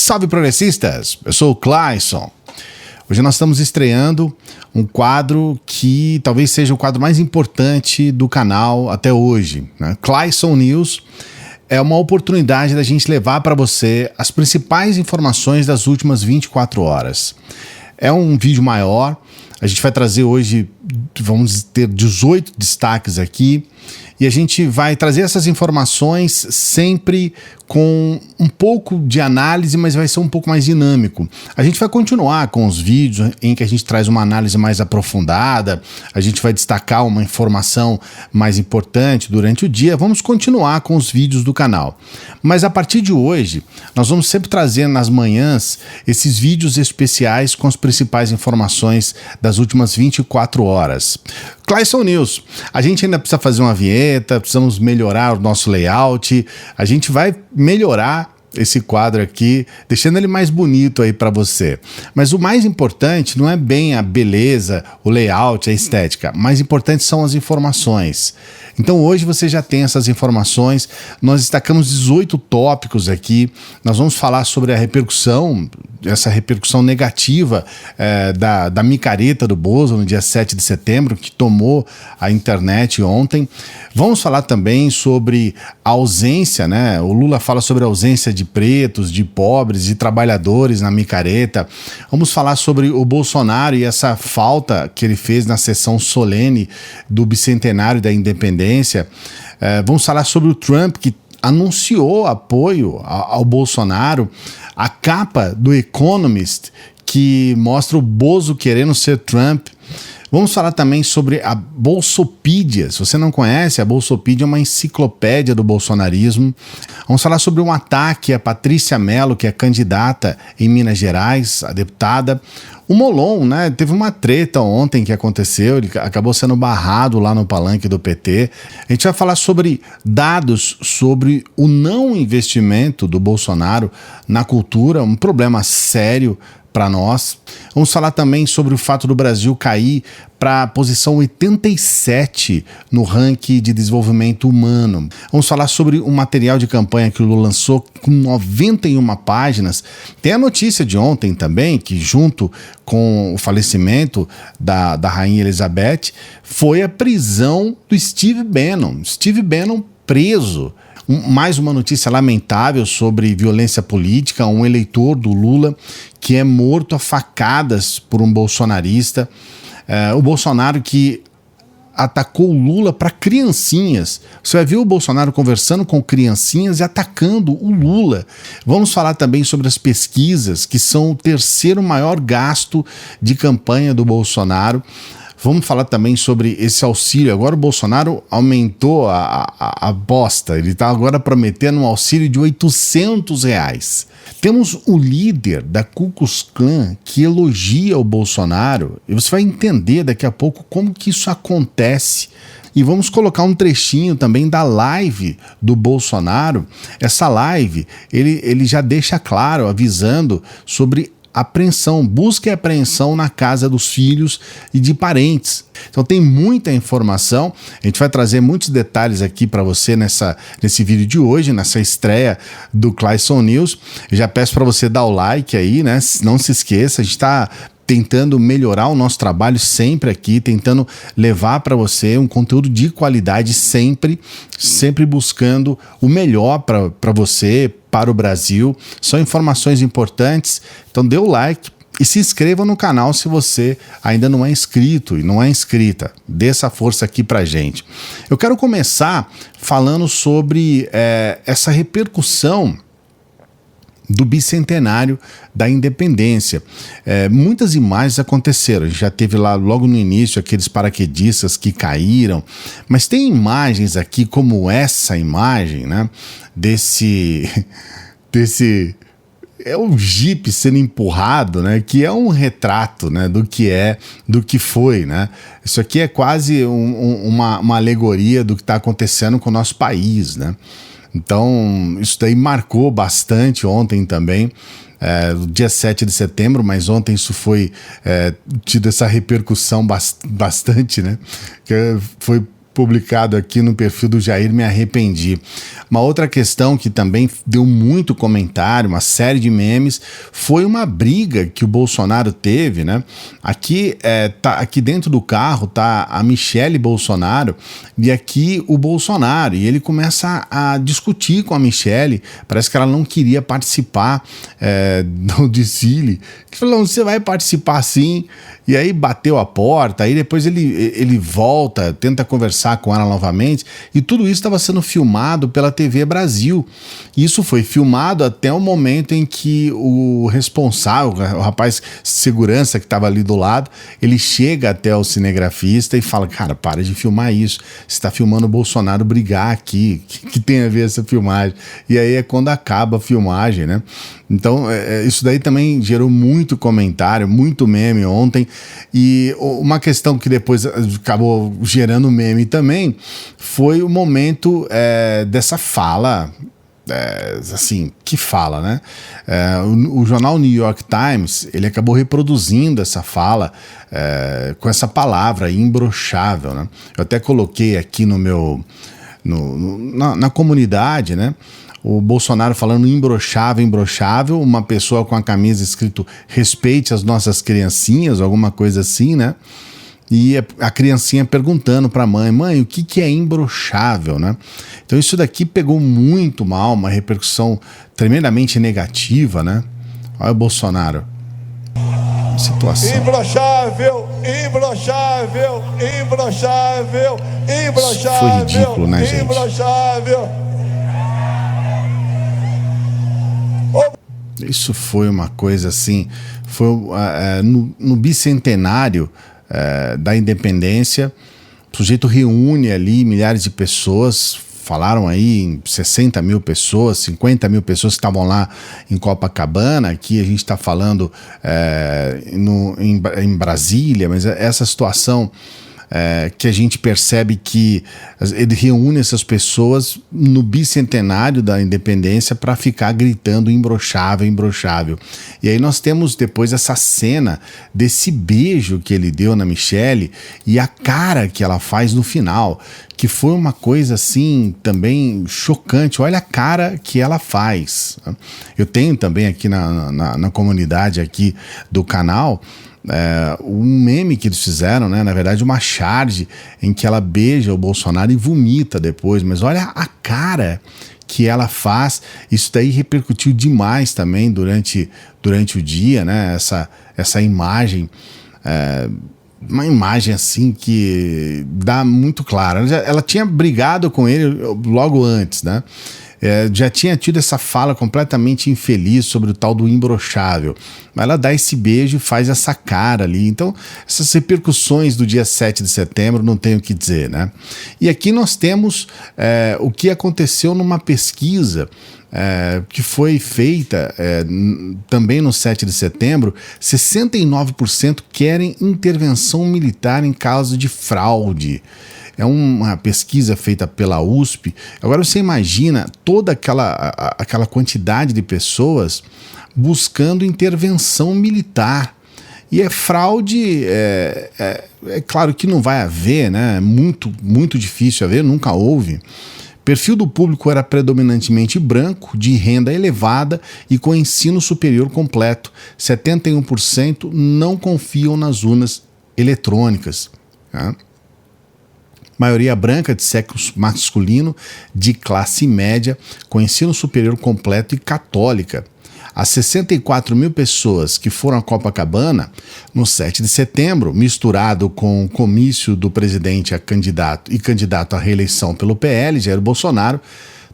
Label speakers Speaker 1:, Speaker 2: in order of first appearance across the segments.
Speaker 1: Salve progressistas, eu sou o Clayson. Hoje nós estamos estreando um quadro que talvez seja o quadro mais importante do canal até hoje, né? Clayson News é uma oportunidade da gente levar para você as principais informações das últimas 24 horas. É um vídeo maior, a gente vai trazer hoje, vamos ter 18 destaques aqui, e a gente vai trazer essas informações sempre com um pouco de análise, mas vai ser um pouco mais dinâmico. A gente vai continuar com os vídeos em que a gente traz uma análise mais aprofundada, a gente vai destacar uma informação mais importante durante o dia. Vamos continuar com os vídeos do canal. Mas a partir de hoje, nós vamos sempre trazer nas manhãs esses vídeos especiais com as principais informações das últimas 24 horas. Clayson News, a gente ainda precisa fazer uma vinheta, precisamos melhorar o nosso layout, a gente vai melhorar esse quadro aqui, deixando ele mais bonito aí para você. Mas o mais importante não é bem a beleza, o layout, a estética. O mais importante são as informações. Então hoje você já tem essas informações. Nós destacamos 18 tópicos aqui. Nós vamos falar sobre a repercussão, essa repercussão negativa da micareta do Bozo no dia 7 de setembro, que tomou a internet ontem. Vamos falar também sobre a ausência, né? O Lula fala sobre a ausência de pretos, de pobres, de trabalhadores na micareta. Vamos falar sobre o Bolsonaro e essa falta que ele fez na sessão solene do bicentenário da independência. Vamos falar sobre o Trump, que anunciou apoio ao Bolsonaro. A capa do Economist, que mostra o Bozo querendo ser Trump. Vamos falar também sobre a Bolsopídia. Se você não conhece, a Bolsopídia é uma enciclopédia do bolsonarismo. Vamos falar sobre um ataque a Patrícia Mello, que é candidata em Minas Gerais, a deputada. O Molon, né? Teve uma treta ontem que aconteceu, ele acabou sendo barrado lá no palanque do PT. A gente vai falar sobre dados sobre o não investimento do Bolsonaro na cultura, um problema sério para nós. Vamos falar também sobre o fato do Brasil cair para a posição 87 no ranking de desenvolvimento humano. Vamos falar sobre um material de campanha que o Lula lançou com 91 páginas. Tem a notícia de ontem também, que junto com o falecimento da Rainha Elizabeth, foi a prisão do Steve Bannon. Steve Bannon preso. Mais uma notícia lamentável sobre violência política, um eleitor do Lula que é morto a facadas por um bolsonarista. O Bolsonaro que atacou o Lula para criancinhas. Você vai ver o Bolsonaro conversando com criancinhas e atacando o Lula. Vamos falar também sobre as pesquisas, que são o terceiro maior gasto de campanha do Bolsonaro. Vamos falar também sobre esse auxílio. Agora o Bolsonaro aumentou a bosta. Ele está agora prometendo um auxílio de R$800. Temos o líder da Ku Klux Klan que elogia o Bolsonaro. E você vai entender daqui a pouco como que isso acontece. E vamos colocar um trechinho também da live do Bolsonaro. Essa live, ele já deixa claro, avisando sobre apreensão, busca e apreensão na casa dos filhos e de parentes. Então tem muita informação, a gente vai trazer muitos detalhes aqui para você nesse vídeo de hoje, nessa estreia do Clayson News. Eu já peço para você dar o like aí, né? Não se esqueça, a gente está tentando melhorar o nosso trabalho sempre aqui, tentando levar para você um conteúdo de qualidade sempre buscando o melhor para você, para o Brasil. São informações importantes, então dê o like e se inscreva no canal se você ainda não é inscrito e não é inscrita. Dê essa força aqui pra gente. Eu quero começar falando sobre essa repercussão do bicentenário da independência. Muitas imagens aconteceram, a gente já teve lá logo no início aqueles paraquedistas que caíram, mas tem imagens aqui como essa imagem, né, desse é o Jeep sendo empurrado, né, que é um retrato, né, do que foi, né. Isso aqui é quase uma alegoria do que está acontecendo com o nosso país, né. Então, isso daí marcou bastante ontem também, dia 7 de setembro, mas ontem isso foi tido essa repercussão bastante, né? Que foi publicado aqui no perfil do Jair, me arrependi. Uma outra questão que também deu muito comentário, uma série de memes, foi uma briga que o Bolsonaro teve, né? Aqui, aqui dentro do carro tá a Michelle Bolsonaro e aqui o Bolsonaro, e ele começa a discutir com a Michelle, parece que ela não queria participar do desfile, que falou, você vai participar sim, e aí bateu a porta, aí depois ele volta, tenta conversar com ela novamente, e tudo isso estava sendo filmado pela TV Brasil. Isso foi filmado até o momento em que o responsável, o rapaz de segurança que estava ali do lado, ele chega até o cinegrafista e fala, cara, para de filmar isso, você está filmando o Bolsonaro brigar aqui, que tem a ver essa filmagem? E aí é quando acaba a filmagem, né? Então, isso daí também gerou muito comentário, muito meme ontem, e uma questão que depois acabou gerando meme também foi o momento dessa fala, assim, que fala, né? O jornal New York Times, ele acabou reproduzindo essa fala com essa palavra, imbrochável, né? Eu até coloquei aqui no meu... na comunidade, né? O Bolsonaro falando imbrochável, imbrochável, uma pessoa com a camisa escrito respeite as nossas criancinhas, alguma coisa assim, né? E a criancinha perguntando para a mãe, o que é imbrochável, né? Então isso daqui pegou muito mal, uma repercussão tremendamente negativa, né? Olha o Bolsonaro. Situação.
Speaker 2: Imbrochável, imbrochável, imbrochável, imbrochável.
Speaker 1: Foi ridículo, né, gente?
Speaker 2: Imbrochável.
Speaker 1: Isso foi uma coisa assim, foi no bicentenário da independência, o sujeito reúne ali milhares de pessoas, falaram aí em 60 mil pessoas, 50 mil pessoas que estavam lá em Copacabana, aqui a gente está falando em Brasília, mas essa situação... que a gente percebe que ele reúne essas pessoas no bicentenário da independência para ficar gritando imbrochável, imbrochável. E aí nós temos depois essa cena desse beijo que ele deu na Michelle e a cara que ela faz no final, que foi uma coisa assim também chocante. Olha a cara que ela faz. Eu tenho também aqui na comunidade aqui do canal um meme que eles fizeram, né? Na verdade uma charge em que ela beija o Bolsonaro e vomita depois, mas olha a cara que ela faz. Isso daí repercutiu demais também durante o dia, né? Essa imagem, uma imagem assim que dá muito clara. Ela tinha brigado com ele logo antes, né? Já tinha tido essa fala completamente infeliz sobre o tal do imbrochável, mas ela dá esse beijo e faz essa cara ali. Então, essas repercussões do dia 7 de setembro não tem o que dizer, né? E aqui nós temos o que aconteceu numa pesquisa que foi feita também no 7 de setembro. 69% querem intervenção militar em caso de fraude. É uma pesquisa feita pela USP. Agora você imagina toda aquela quantidade de pessoas buscando intervenção militar. E fraude, é claro que não vai haver, né? Muito, muito difícil haver, nunca houve. Perfil do público era predominantemente branco, de renda elevada e com ensino superior completo. 71% não confiam nas urnas eletrônicas, tá? Maioria branca, de sexo masculino, de classe média, com ensino superior completo e católica. As 64 mil pessoas que foram a Copacabana no 7 de setembro, misturado com o comício do presidente candidato à reeleição pelo PL, Jair Bolsonaro,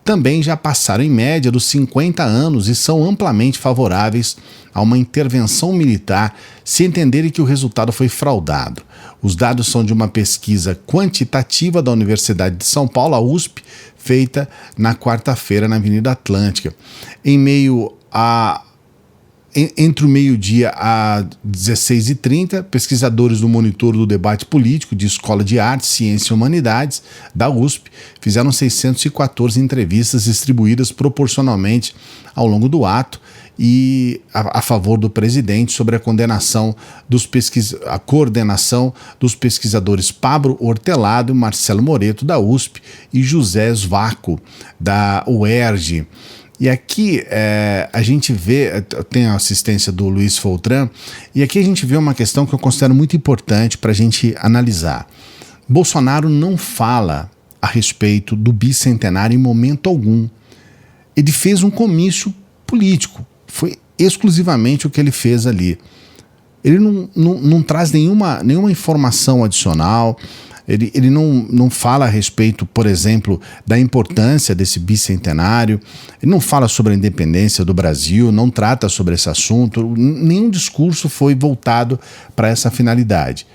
Speaker 1: também já passaram em média dos 50 anos e são amplamente favoráveis a uma intervenção militar se entenderem que o resultado foi fraudado. Os dados são de uma pesquisa quantitativa da Universidade de São Paulo, a USP, feita na quarta-feira na Avenida Atlântica. Entre o meio-dia a 16h30, pesquisadores do Monitor do Debate Político de Escola de Artes, Ciência e Humanidades da USP fizeram 614 entrevistas distribuídas proporcionalmente ao longo do ato e a favor do presidente sobre a coordenação dos pesquisadores Pablo Hortelado, Marcelo Moreto, da USP, e José Svaco, da UERJ. E aqui a gente vê, tem a assistência do Luiz Foltran, e aqui a gente vê uma questão que eu considero muito importante para a gente analisar. Bolsonaro não fala a respeito do bicentenário em momento algum. Ele fez um comício político, foi exclusivamente o que ele fez ali. Ele não traz nenhuma informação adicional, ele não fala a respeito, por exemplo, da importância desse bicentenário, ele não fala sobre a independência do Brasil, não trata sobre esse assunto, nenhum discurso foi voltado para essa finalidade.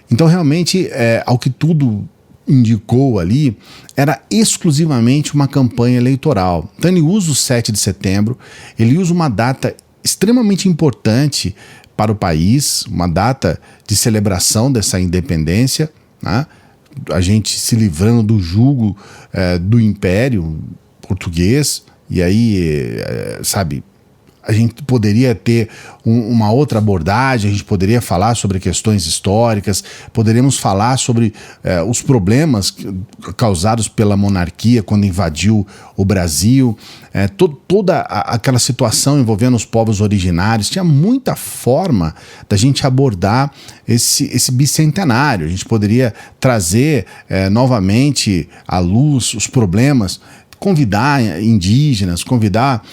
Speaker 1: Então, realmente, ao que tudo indicou ali, era exclusivamente uma campanha eleitoral. Então ele usa o 7 de setembro, ele usa uma data extremamente importante para o país, uma data de celebração dessa independência, né? A gente se livrando do jugo do Império Português, e aí, sabe, a gente poderia ter uma outra abordagem, a gente poderia falar sobre questões históricas, poderíamos falar sobre os problemas causados pela monarquia quando invadiu o Brasil, toda aquela situação envolvendo os povos originários. Tinha muita forma da gente abordar esse bicentenário. A gente poderia trazer novamente à luz os problemas, convidar indígenas, convidar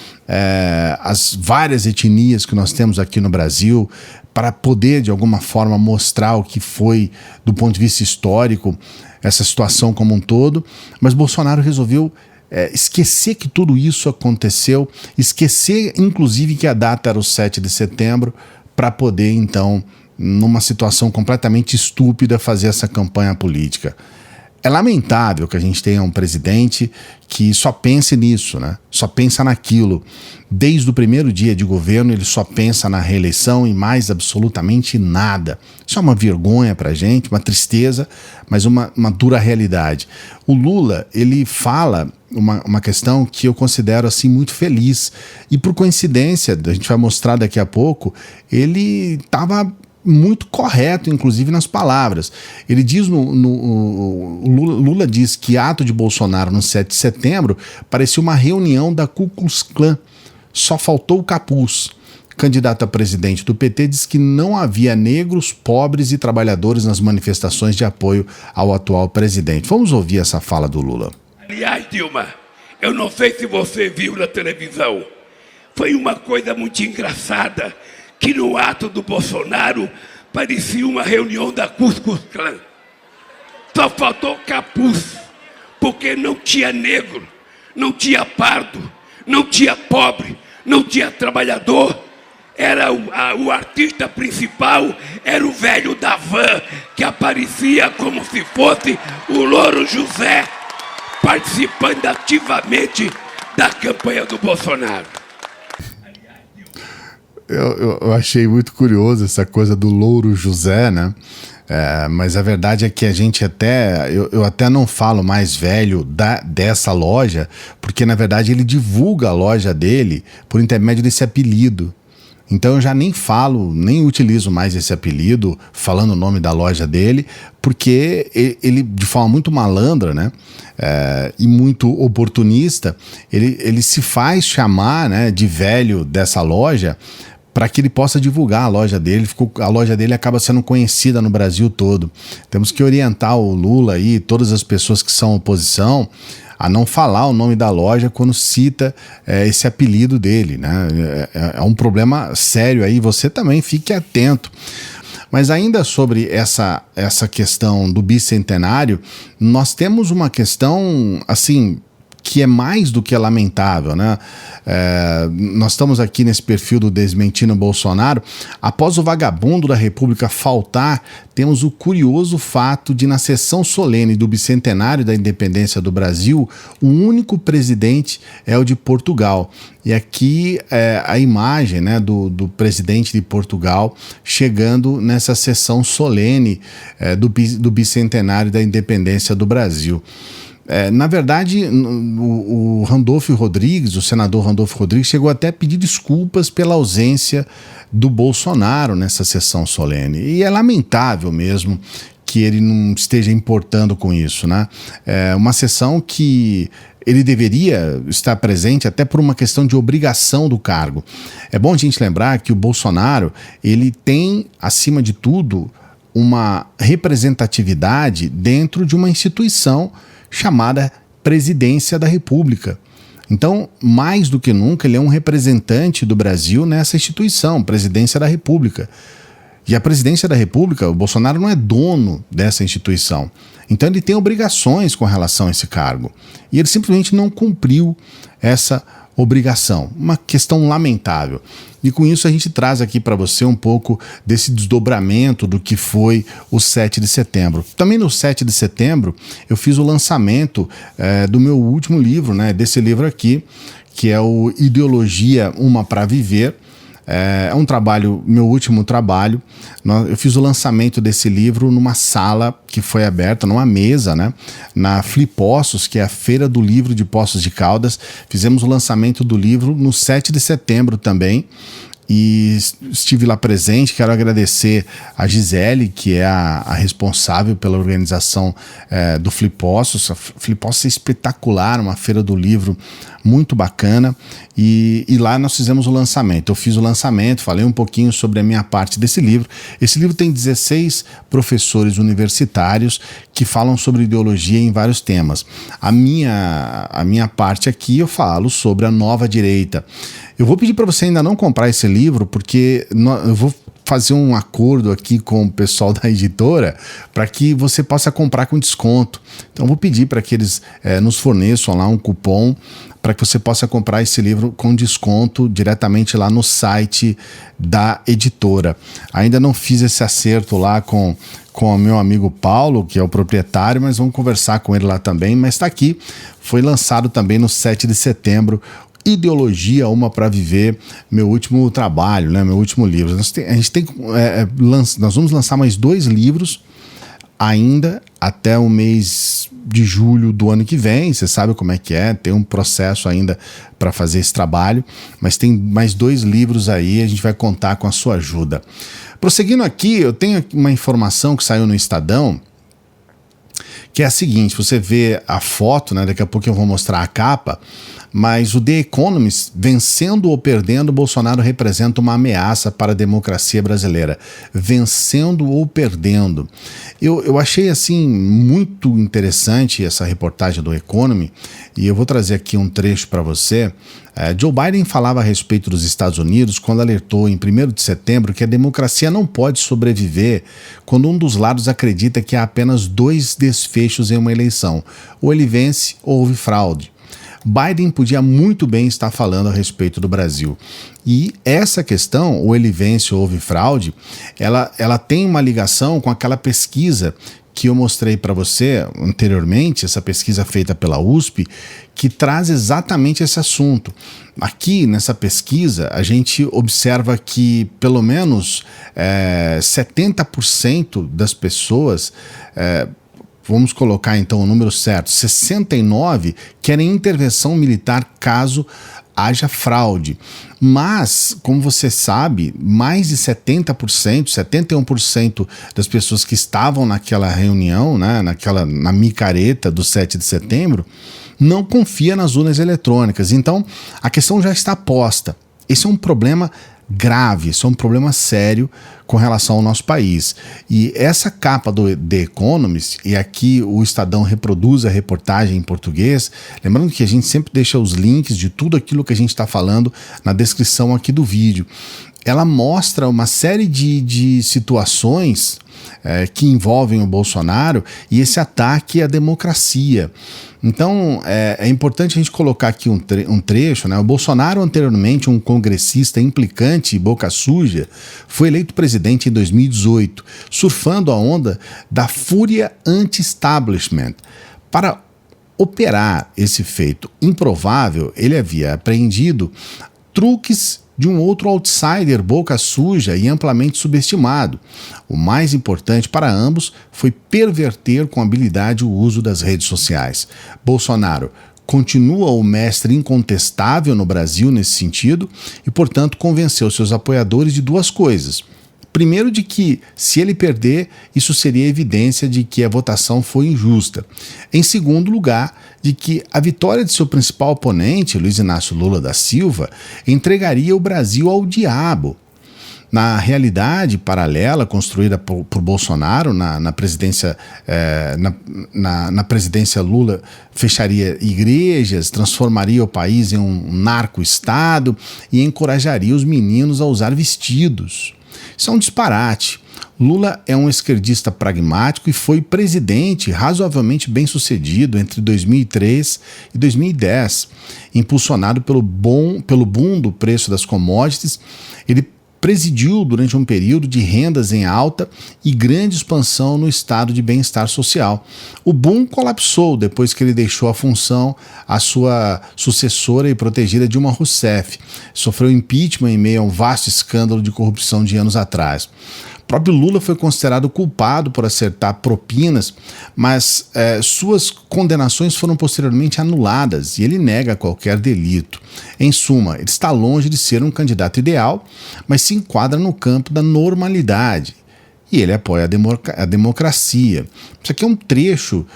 Speaker 1: as várias etnias que nós temos aqui no Brasil para poder, de alguma forma, mostrar o que foi, do ponto de vista histórico, essa situação como um todo. Mas Bolsonaro resolveu esquecer que tudo isso aconteceu, esquecer, inclusive, que a data era o 7 de setembro, para poder, então, numa situação completamente estúpida, fazer essa campanha política. É lamentável que a gente tenha um presidente que só pense nisso, né? Só pensa naquilo. Desde o primeiro dia de governo, ele só pensa na reeleição e mais absolutamente nada. Isso é uma vergonha pra gente, uma tristeza, mas uma dura realidade. O Lula, ele fala uma questão que eu considero assim muito feliz. E por coincidência, a gente vai mostrar daqui a pouco, ele estava muito correto, inclusive nas palavras. Ele diz, Lula diz que ato de Bolsonaro no 7 de setembro parecia uma reunião da Ku Klux Klan. Só faltou o capuz. Candidato a presidente do PT diz que não havia negros, pobres e trabalhadores nas manifestações de apoio ao atual presidente. Vamos ouvir essa fala do Lula.
Speaker 3: Aliás, Dilma, eu não sei se você viu na televisão. Foi uma coisa muito engraçada, que no ato do Bolsonaro parecia uma reunião da Ku Klux Klan. Só faltou capuz, porque não tinha negro, não tinha pardo, não tinha pobre, não tinha trabalhador. Era o artista principal, era o velho da van, que aparecia como se fosse o Louro José, participando ativamente da campanha do Bolsonaro.
Speaker 1: Eu achei muito curioso essa coisa do Louro José, né? Mas a verdade é que a gente eu até não falo mais velho dessa loja, porque na verdade ele divulga a loja dele por intermédio desse apelido. Então eu já nem falo, nem utilizo mais esse apelido, falando o nome da loja dele, porque ele de forma muito malandra, né? E muito oportunista, ele se faz chamar, né, de velho dessa loja, para que ele possa divulgar a loja dele. A loja dele acaba sendo conhecida no Brasil todo. Temos que orientar o Lula e todas as pessoas que são oposição a não falar o nome da loja quando cita esse apelido dele, né? É um problema sério aí, você também fique atento. Mas ainda sobre essa questão do bicentenário, nós temos uma questão, assim, que é mais do que lamentável, né? Nós estamos aqui nesse perfil do Desmentindo Bolsonaro. Após o vagabundo da República faltar, temos o curioso fato de, na sessão solene do bicentenário da independência do Brasil, o único presidente é o de Portugal. E aqui a imagem, né, do presidente de Portugal chegando nessa sessão solene do bicentenário da independência do Brasil. Na verdade, o Randolfo Rodrigues, o senador Randolfo Rodrigues, chegou até a pedir desculpas pela ausência do Bolsonaro nessa sessão solene. E é lamentável mesmo que ele não esteja importando com isso, né? É uma sessão que ele deveria estar presente até por uma questão de obrigação do cargo. É bom a gente lembrar que o Bolsonaro, ele tem, acima de tudo, uma representatividade dentro de uma instituição chamada Presidência da República. Então, mais do que nunca, ele é um representante do Brasil nessa instituição, Presidência da República. E a Presidência da República, o Bolsonaro não é dono dessa instituição. Então ele tem obrigações com relação a esse cargo. E ele simplesmente não cumpriu essa obrigação. Uma questão lamentável. E com isso a gente traz aqui para você um pouco desse desdobramento do que foi o 7 de setembro. Também no 7 de setembro eu fiz o lançamento do meu último livro, né, desse livro aqui, que é o Ideologia Uma para Viver. É um trabalho, meu último trabalho. Eu fiz o lançamento desse livro numa sala que foi aberta, numa mesa, né, na Flipossos, que é a Feira do Livro de Poços de Caldas. Fizemos o lançamento do livro no 7 de setembro também. E estive lá presente. Quero agradecer a Gisele, que é a responsável pela organização do Flipossos. A Flipossos é espetacular, uma feira do livro muito bacana, e lá nós fizemos o lançamento. Eu fiz o lançamento, falei um pouquinho sobre a minha parte desse livro. Esse livro tem 16 professores universitários que falam sobre ideologia em vários temas. A minha parte aqui eu falo sobre a nova direita. Eu vou pedir para você ainda não comprar esse livro, porque eu vou fazer um acordo aqui com o pessoal da editora para que você possa comprar com desconto. Então eu vou pedir para que eles nos forneçam lá um cupom para que você possa comprar esse livro com desconto diretamente lá no site da editora. Ainda não fiz esse acerto lá com o meu amigo Paulo, que é o proprietário, mas vamos conversar com ele lá também. Mas está aqui, foi lançado também no 7 de setembro, Ideologia Uma para Viver, meu último trabalho, né, meu último livro. Nós vamos lançar mais 2 livros ainda até o mês de julho do ano que vem. Você sabe como é que é, tem um processo ainda para fazer esse trabalho, mas tem mais 2 livros aí, a gente vai contar com a sua ajuda. Prosseguindo aqui, eu tenho uma informação que saiu no Estadão, que é a seguinte: você vê a foto, né, daqui a pouco eu vou mostrar a capa, mas o The Economist, vencendo ou perdendo, Bolsonaro representa uma ameaça para a democracia brasileira. Vencendo ou perdendo. Eu achei assim muito interessante essa reportagem do Economy, e eu vou trazer aqui um trecho para você. Joe Biden falava a respeito dos Estados Unidos quando alertou em 1º de setembro que a democracia não pode sobreviver quando um dos lados acredita que há apenas 2 desfechos em uma eleição: ou ele vence ou houve fraude. Biden podia muito bem estar falando a respeito do Brasil. E essa questão, ou ele vence ou houve fraude, ela tem uma ligação com aquela pesquisa que eu mostrei para você anteriormente, essa pesquisa feita pela USP, que traz exatamente esse assunto. Aqui, nessa pesquisa, a gente observa que pelo menos 70% das pessoas... vamos colocar então o número certo, 69 querem intervenção militar caso haja fraude. Mas, como você sabe, mais de 70%, 71% das pessoas que estavam naquela reunião, né, na micareta do 7 de setembro, não confia nas urnas eletrônicas. Então, a questão já está posta. Esse é um problema grave, isso é um problema sério com relação ao nosso país. E essa capa do The Economist, e aqui o Estadão reproduz a reportagem em português, lembrando que a gente sempre deixa os links de tudo aquilo que a gente está falando na descrição aqui do vídeo. Ela mostra uma série de situações que envolvem o Bolsonaro e esse ataque à democracia. Então, é importante a gente colocar aqui um trecho, né? O Bolsonaro, anteriormente um congressista implicante e boca suja, foi eleito presidente em 2018, surfando a onda da fúria anti-establishment. Para operar esse feito improvável, ele havia apreendido truques de um outro outsider boca suja e amplamente subestimado. O mais importante para ambos foi perverter com habilidade o uso das redes sociais. Bolsonaro continua o mestre incontestável no Brasil nesse sentido e, portanto, convenceu seus apoiadores de duas coisas. Primeiro, de que, se ele perder, isso seria evidência de que a votação foi injusta. Em segundo lugar, de que a vitória de seu principal oponente, Luiz Inácio Lula da Silva, entregaria o Brasil ao diabo. Na realidade paralela construída por Bolsonaro na presidência, na presidência Lula, fecharia igrejas, transformaria o país em um narco-estado e encorajaria os meninos a usar vestidos. Isso é um disparate. Lula é um esquerdista pragmático e foi presidente razoavelmente bem-sucedido entre 2003 e 2010. Impulsionado pelo boom do preço das commodities, ele presidiu durante um período de rendas em alta e grande expansão no estado de bem-estar social. O boom colapsou depois que ele deixou a função à sua sucessora e protegida Dilma Rousseff. Sofreu impeachment em meio a um vasto escândalo de corrupção de anos atrás. O próprio Lula foi considerado culpado por acertar propinas, mas suas condenações foram posteriormente anuladas e ele nega qualquer delito. Em suma, ele está longe de ser um candidato ideal, mas se enquadra no campo da normalidade. E ele apoia a democracia. Isso aqui é um trecho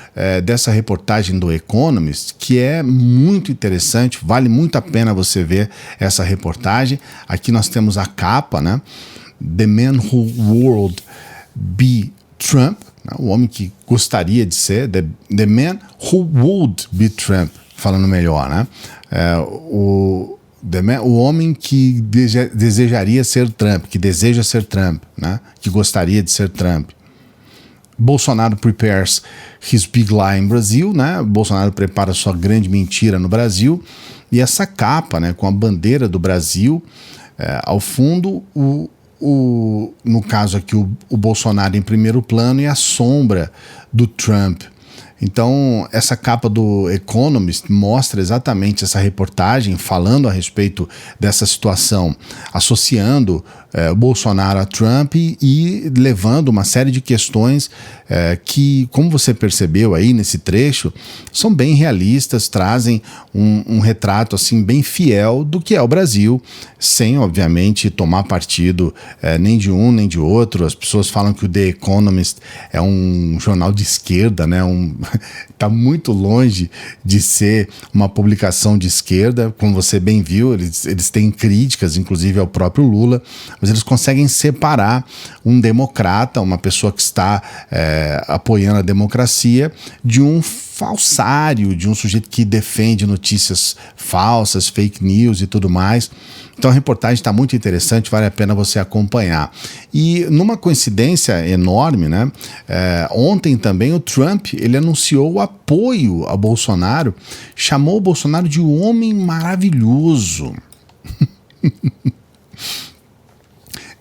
Speaker 1: dessa reportagem do Economist que é muito interessante, vale muito a pena você ver essa reportagem. Aqui nós temos a capa, né? The Man Who Would Be Trump, né? O homem que gostaria de ser, the Man Who Would Be Trump, falando melhor, né? O homem que desejaria ser Trump, que deseja ser Trump, né? Que gostaria de ser Trump. Bolsonaro prepares his big lie in Brazil, né? Bolsonaro prepara sua grande mentira no Brasil. E essa capa, né, com a bandeira do Brasil, ao fundo, no caso aqui, o Bolsonaro em primeiro plano e a sombra do Trump. Então, essa capa do Economist mostra exatamente essa reportagem falando a respeito dessa situação, associando Bolsonaro a Trump e levando uma série de questões que, como você percebeu aí nesse trecho, são bem realistas, trazem um retrato assim bem fiel do que é o Brasil, sem, obviamente, tomar partido nem de um nem de outro. As pessoas falam que o The Economist é um jornal de esquerda, né? Está muito longe de ser uma publicação de esquerda. Como você bem viu, eles têm críticas, inclusive ao próprio Lula, mas eles conseguem separar um democrata, uma pessoa que está apoiando a democracia, de um falsário, de um sujeito que defende notícias falsas, fake news e tudo mais. Então a reportagem está muito interessante, vale a pena você acompanhar. E numa coincidência enorme, né, ontem também o Trump ele anunciou o apoio a Bolsonaro, chamou o Bolsonaro de um homem maravilhoso.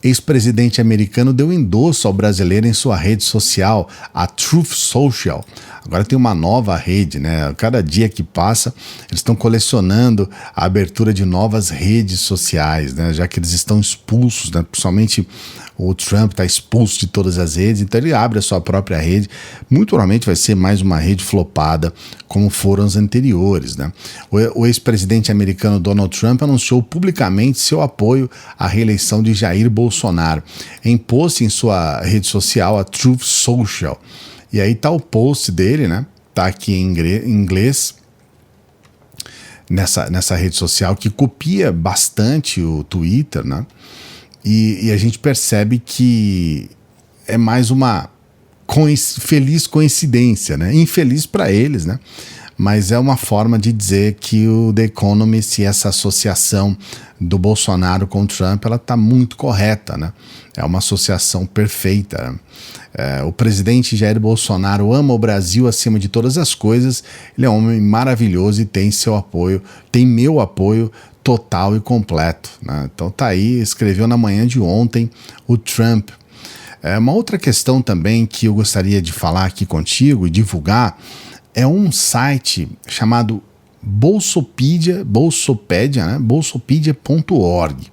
Speaker 1: Ex-presidente americano deu endosso ao brasileiro em sua rede social, a Truth Social. Agora tem uma nova rede, né? Cada dia que passa, eles estão colecionando a abertura de novas redes sociais, né? Já que eles estão expulsos, né? Principalmente o Trump está expulso de todas as redes, então ele abre a sua própria rede. Muito provavelmente vai ser mais uma rede flopada, como foram as anteriores, né? O ex-presidente americano Donald Trump anunciou publicamente seu apoio à reeleição de Jair Bolsonaro, em post em sua rede social, a Truth Social. E aí tá o post dele, né? Tá aqui em inglês, nessa rede social, que copia bastante o Twitter, né? E a gente percebe que é mais uma feliz coincidência, né? Infeliz para eles, né? Mas é uma forma de dizer que o The Economist e essa associação do Bolsonaro com o Trump, ela está muito correta, né? É uma associação perfeita. O presidente Jair Bolsonaro ama o Brasil acima de todas as coisas, ele é um homem maravilhoso e tem seu apoio, tem meu apoio total e completo, né? Então tá aí, escreveu na manhã de ontem o Trump. Uma outra questão também que eu gostaria de falar aqui contigo e divulgar é um site chamado Bolsopedia, né? Bolsopedia.org.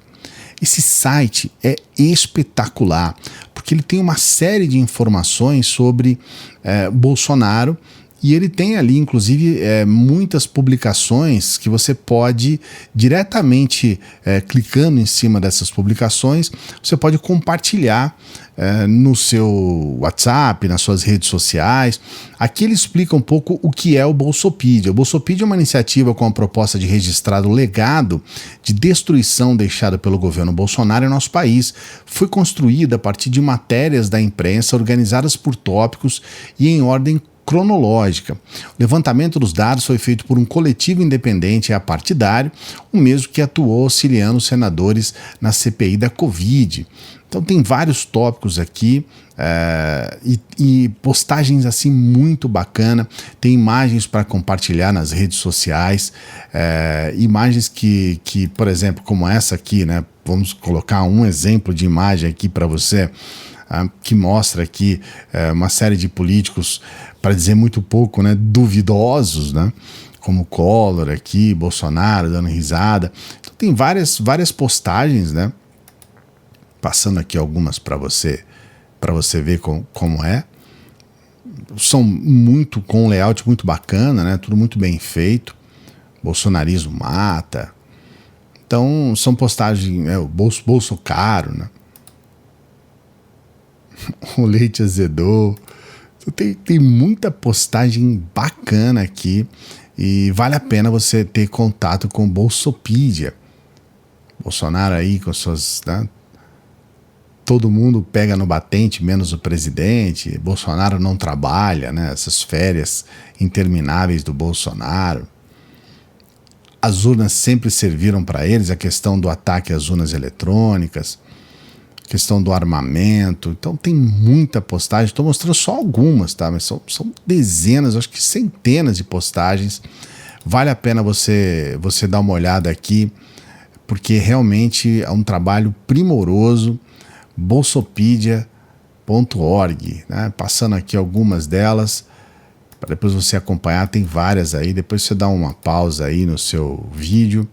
Speaker 1: Esse site é espetacular, porque ele tem uma série de informações sobre Bolsonaro, e ele tem ali, inclusive, muitas publicações que você pode, diretamente clicando em cima dessas publicações, você pode compartilhar no seu WhatsApp, nas suas redes sociais. Aqui ele explica um pouco o que é o Bolsopídia. O Bolsopídia é uma iniciativa com a proposta de registrar o legado de destruição deixado pelo governo Bolsonaro em nosso país. Foi construída a partir de matérias da imprensa organizadas por tópicos e em ordem cronológica. O levantamento dos dados foi feito por um coletivo independente e apartidário, o mesmo que atuou auxiliando os senadores na CPI da Covid. Então tem vários tópicos aqui e postagens assim muito bacana, tem imagens para compartilhar nas redes sociais, imagens que, por exemplo, como essa aqui, né? Vamos colocar um exemplo de imagem aqui para você, que mostra aqui uma série de políticos, para dizer muito pouco, né, duvidosos, né, como Collor aqui, Bolsonaro dando risada. Então tem várias postagens, né, passando aqui algumas para você ver como é. São muito com um layout muito bacana, né, tudo muito bem feito. Bolsonarismo mata. Então são postagens, o bolso caro, né? O leite azedou. Tem muita postagem bacana aqui e vale a pena você ter contato com o Bolsopídia. Bolsonaro aí com suas... Né? Todo mundo pega no batente, menos o presidente. Bolsonaro não trabalha, né? Essas férias intermináveis do Bolsonaro. As urnas sempre serviram para eles, a questão do ataque às urnas eletrônicas, questão do armamento. Então tem muita postagem, estou mostrando só algumas, tá? Mas são dezenas, acho que centenas de postagens. Vale a pena você dar uma olhada aqui, porque realmente é um trabalho primoroso. Bolsopedia.org, né? Passando aqui algumas delas, para depois você acompanhar, tem várias aí, depois você dá uma pausa aí no seu vídeo,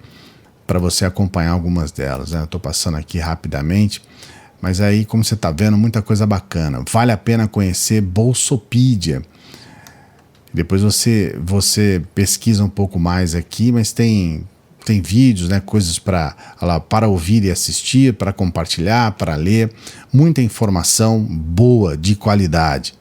Speaker 1: para você acompanhar algumas delas, né? Eu estou passando aqui rapidamente, mas aí, como você está vendo, muita coisa bacana. Vale a pena conhecer Bolsopídia. Depois você pesquisa um pouco mais aqui, mas tem vídeos, né, coisas para ouvir e assistir, para compartilhar, para ler. Muita informação boa, de qualidade.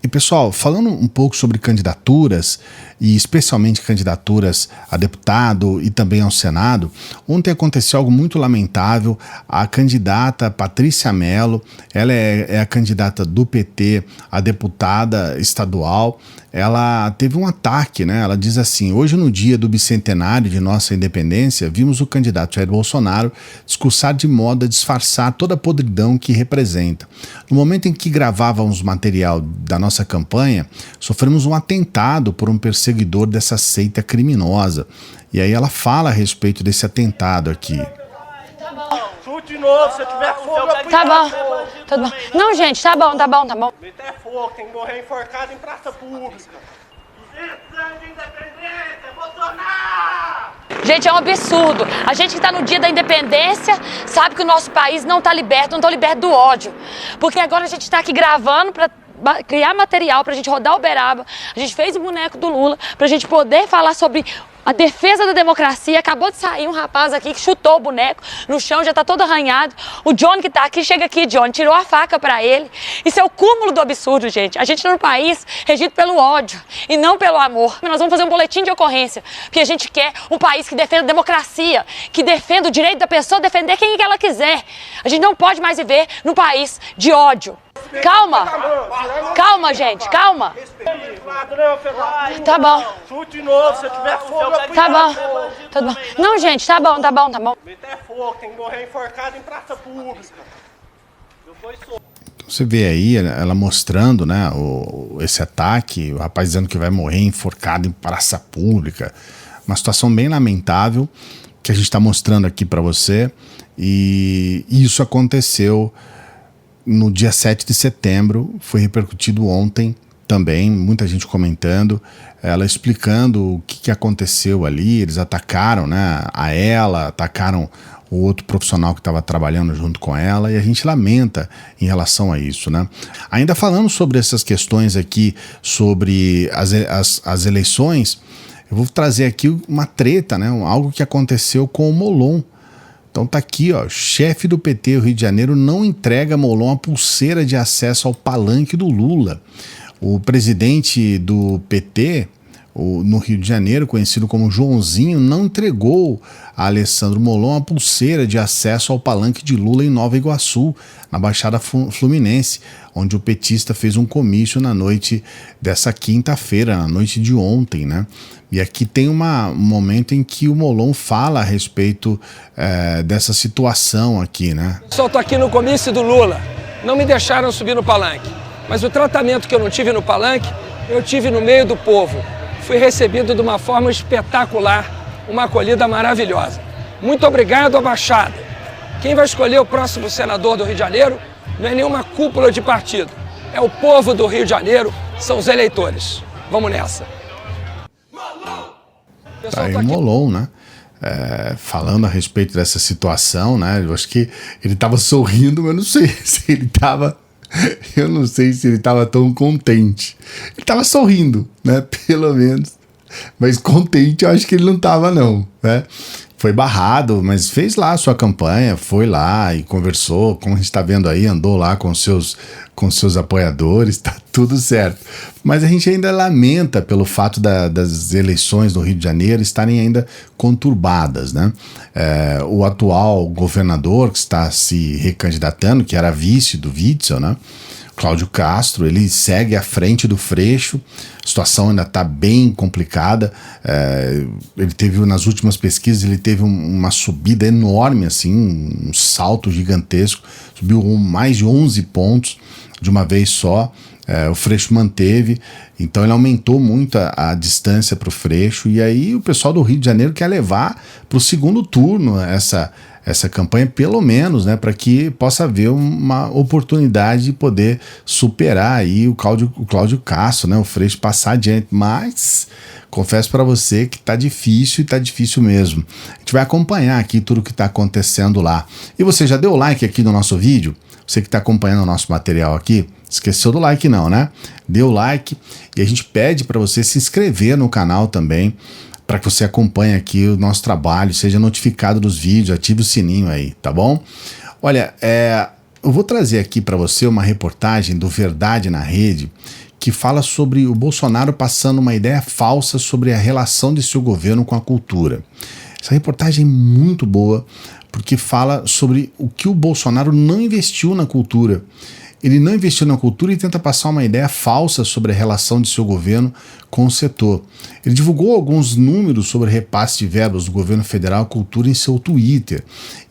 Speaker 1: E pessoal, falando um pouco sobre candidaturas, e especialmente candidaturas a deputado e também ao Senado, ontem aconteceu algo muito lamentável. A candidata Patrícia Mello, ela é a candidata do PT, a deputada estadual, ela teve um ataque, né? Ela diz assim: hoje no dia do bicentenário de nossa independência, vimos o candidato Jair Bolsonaro discursar de modo a disfarçar toda a podridão que representa. No momento em que gravávamos material da nossa campanha, sofremos um atentado por um perseguidor dessa seita criminosa. E aí ela fala a respeito desse atentado aqui.
Speaker 4: Chute de novo, se eu tiver fogo,
Speaker 5: tá bom, tudo bom. Não, gente, tá bom.
Speaker 4: Meter fogo, tem que morrer enforcado em praça pública. 200 anos de independência, Bolsonaro!
Speaker 5: Gente, é um absurdo. A gente que tá no dia da independência sabe que o nosso país não tá liberto do ódio. Porque agora a gente tá aqui gravando pra criar material pra gente rodar o Uberaba. A gente fez o boneco do Lula pra gente poder falar sobre a defesa da democracia. Acabou de sair um rapaz aqui que chutou o boneco no chão, já tá todo arranhado. O Johnny que tá aqui, chega aqui, Johnny, tirou a faca pra ele. Isso é o cúmulo do absurdo, gente. A gente tá num país regido pelo ódio e não pelo amor. Nós vamos fazer um boletim de ocorrência, porque a gente quer um país que defenda a democracia, que defenda o direito da pessoa defender quem ela quiser. A gente não pode mais viver num país de ódio. Calma, gente, calma. Tá bom.
Speaker 4: Chute de novo, se eu tiver fogo,
Speaker 5: Tá bom, tudo bom. Não, gente, tá bom.
Speaker 4: Meter fogo, tem que morrer enforcado em praça pública.
Speaker 1: Então você vê aí ela mostrando, né, esse ataque, o rapaz dizendo que vai morrer enforcado em praça pública. Uma situação bem lamentável que a gente está mostrando aqui para você. E isso aconteceu no dia 7 de setembro, foi repercutido ontem também, muita gente comentando, ela explicando o que aconteceu ali. Eles atacaram, né, atacaram o outro profissional que estava trabalhando junto com ela, e a gente lamenta em relação a isso, né? Ainda falando sobre essas questões aqui, sobre as eleições, eu vou trazer aqui uma treta, né? Algo que aconteceu com o Molon. Então tá aqui, ó, chefe do PT do Rio de Janeiro não entrega a Molon a pulseira de acesso ao palanque do Lula. O presidente do PT no Rio de Janeiro, conhecido como Joãozinho, não entregou a Alessandro Molon a pulseira de acesso ao palanque de Lula em Nova Iguaçu, na Baixada Fluminense, onde o petista fez um comício na noite dessa quinta-feira, na noite de ontem, né? E aqui tem um momento em que o Molon fala a respeito dessa situação aqui, né?
Speaker 6: Só estou aqui no comício do Lula, não me deixaram subir no palanque, mas o tratamento que eu não tive no palanque, eu tive no meio do povo. Fui recebido de uma forma espetacular, uma acolhida maravilhosa. Muito obrigado à Baixada. Quem vai escolher o próximo senador do Rio de Janeiro não é nenhuma cúpula de partido. É o povo do Rio de Janeiro, são os eleitores. Vamos nessa.
Speaker 1: Tá aí o Molon, né? Falando a respeito dessa situação, né? Eu acho que ele estava sorrindo, mas eu não sei se ele estava... Eu não sei se ele estava tão contente. Ele estava sorrindo, né? Pelo menos. Mas contente eu acho que ele não estava, não, né? Foi barrado, mas fez lá a sua campanha, foi lá e conversou, como a gente está vendo aí, andou lá com seus apoiadores, tá tudo certo. Mas a gente ainda lamenta pelo fato das eleições do Rio de Janeiro estarem ainda conturbadas, né? O atual governador que está se recandidatando, que era vice do Witzel, né? Cláudio Castro, ele segue à frente do Freixo, a situação ainda está bem complicada, ele teve, nas últimas pesquisas, ele teve uma subida enorme, assim, um salto gigantesco, subiu mais de 11 pontos de uma vez só, o Freixo manteve, então ele aumentou muito a distância para o Freixo, e aí o pessoal do Rio de Janeiro quer levar para o segundo turno essa campanha, pelo menos, né, para que possa haver uma oportunidade de poder superar aí o Cláudio Castro, né, o Freixo passar adiante, mas confesso para você que tá difícil, e tá difícil mesmo. A gente vai acompanhar aqui tudo que está acontecendo lá. E você já deu like aqui no nosso vídeo? Você que está acompanhando o nosso material aqui, esqueceu do like não, né? Dê o like e a gente pede para você se inscrever no canal também, para que você acompanhe aqui o nosso trabalho, seja notificado dos vídeos, ative o sininho aí, tá bom? Olha, eu vou trazer aqui para você uma reportagem do Verdade na Rede, que fala sobre o Bolsonaro passando uma ideia falsa sobre a relação de seu governo com a cultura. Essa reportagem é muito boa, porque fala sobre o que o Bolsonaro não investiu na cultura. Ele não investiu na cultura e tenta passar uma ideia falsa sobre a relação de seu governo com o setor. Ele divulgou alguns números sobre repasse de verbas do governo federal à cultura em seu Twitter.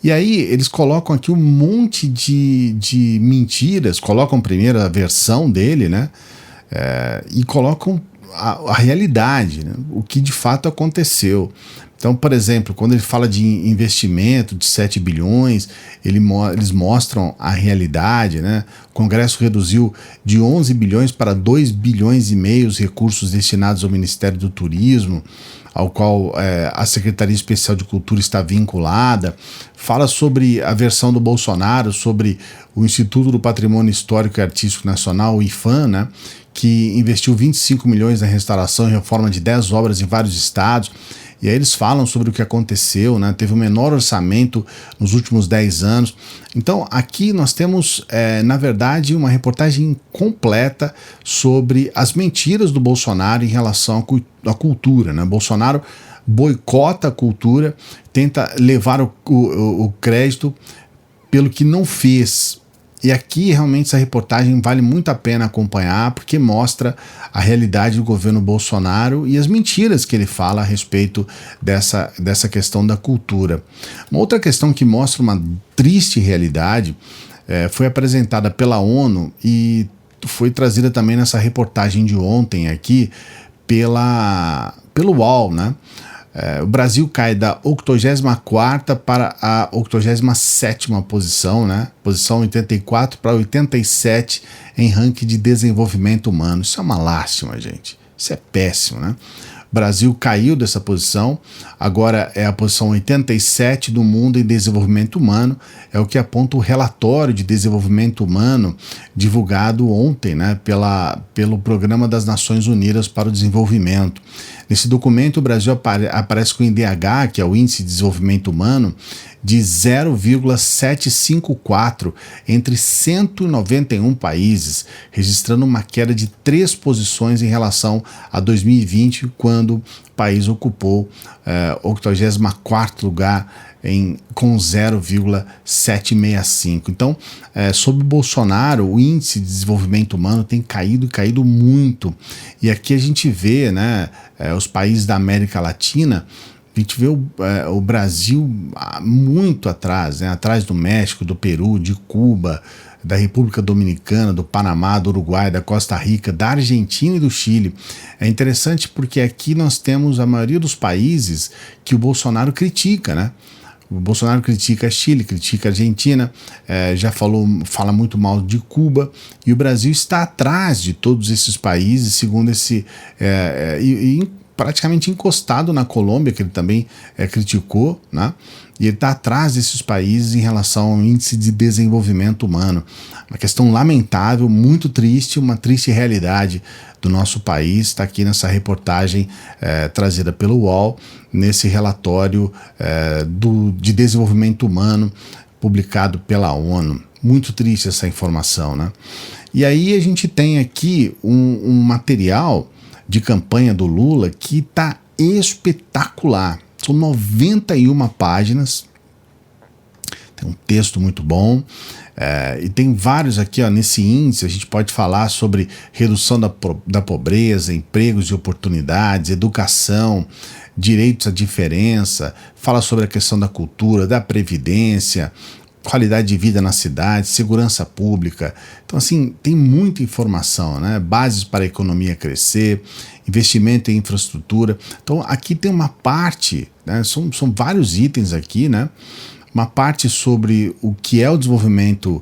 Speaker 1: E aí eles colocam aqui um monte de mentiras, colocam primeiro a versão dele, né? E colocam a realidade, né? O que de fato aconteceu. Então, por exemplo, quando ele fala de investimento de 7 bilhões, eles mostram a realidade, né? O Congresso reduziu de 11 bilhões para 2 bilhões e meio os recursos destinados ao Ministério do Turismo, ao qual a Secretaria Especial de Cultura está vinculada. Fala sobre a versão do Bolsonaro, sobre o Instituto do Patrimônio Histórico e Artístico Nacional, o IPHAN, né? Que investiu 25 milhões na restauração e reforma de 10 obras em vários estados. E aí eles falam sobre o que aconteceu, né? Teve o menor orçamento nos últimos 10 anos. Então aqui nós temos, na verdade, uma reportagem completa sobre as mentiras do Bolsonaro em relação à cultura, né? Bolsonaro boicota a cultura, tenta levar o crédito pelo que não fez. E aqui realmente essa reportagem vale muito a pena acompanhar, porque mostra a realidade do governo Bolsonaro e as mentiras que ele fala a respeito dessa questão da cultura. Uma outra questão que mostra uma triste realidade foi apresentada pela ONU e foi trazida também nessa reportagem de ontem aqui pelo UOL, né? O Brasil cai da 84ª para a 87ª posição, né? Posição 84 para 87 em ranking de desenvolvimento humano. Isso é uma lástima, gente. Isso é péssimo, né? Brasil caiu dessa posição, agora é a posição 87 do mundo em desenvolvimento humano, é o que aponta o relatório de desenvolvimento humano divulgado ontem, né, pelo Programa das Nações Unidas para o Desenvolvimento. Nesse documento, o Brasil aparece com o IDH, que é o Índice de Desenvolvimento Humano, de 0,754 entre 191 países, registrando uma queda de 3 posições em relação a 2020, quando o país ocupou o 84º lugar com 0,765. Então, sob Bolsonaro, o índice de desenvolvimento humano tem caído muito. E aqui a gente vê, né, os países da América Latina. A gente vê o Brasil muito atrás, né? Atrás do México, do Peru, de Cuba, da República Dominicana, do Panamá, do Uruguai, da Costa Rica, da Argentina e do Chile. É interessante porque aqui nós temos a maioria dos países que o Bolsonaro critica, né? O Bolsonaro critica Chile, critica a Argentina, fala muito mal de Cuba, e o Brasil está atrás de todos esses países, segundo praticamente encostado na Colômbia, que ele também criticou, né? E ele está atrás desses países em relação ao índice de desenvolvimento humano. Uma questão lamentável, muito triste, uma triste realidade do nosso país. Está aqui nessa reportagem trazida pelo UOL, nesse relatório de desenvolvimento humano publicado pela ONU. Muito triste essa informação, né? E aí a gente tem aqui um material de campanha do Lula que está espetacular. São 91 páginas, tem um texto muito bom, e tem vários aqui, ó, nesse índice. A gente pode falar sobre redução da pobreza, empregos e oportunidades, educação, direitos à diferença, fala sobre a questão da cultura, da previdência, qualidade de vida na cidade, segurança pública. Então, assim, tem muita informação, né? Bases para a economia crescer, investimento em infraestrutura. Então, aqui tem uma parte, né? São vários itens aqui, né? Uma parte sobre o que é o desenvolvimento